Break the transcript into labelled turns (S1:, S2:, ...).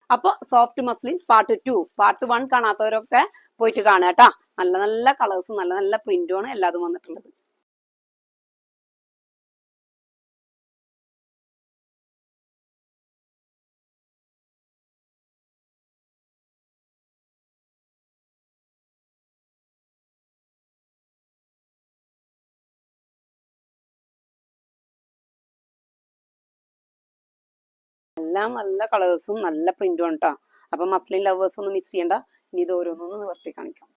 S1: അപ്പൊ soft muslin part 2, part 1 കാണാത്തവരൊക്കെ പോയിട്ട് കാണുക കേട്ടാ. നല്ല നല്ല കളേഴ്സും നല്ല നല്ല പ്രിന്റും ആണ് എല്ലാതും വന്നിട്ടുള്ളത്. എല്ലാം നല്ല കളേഴ്സും നല്ല പ്രിന്റും ആണ് കേട്ടോ. അപ്പൊ മസ്ലിൻ ലവേഴ്സ് ഒന്നും മിസ് ചെയ്യണ്ട. ഇനി ഇത് ഓരോന്നൊന്ന് നിവർത്തി കാണിക്കാം.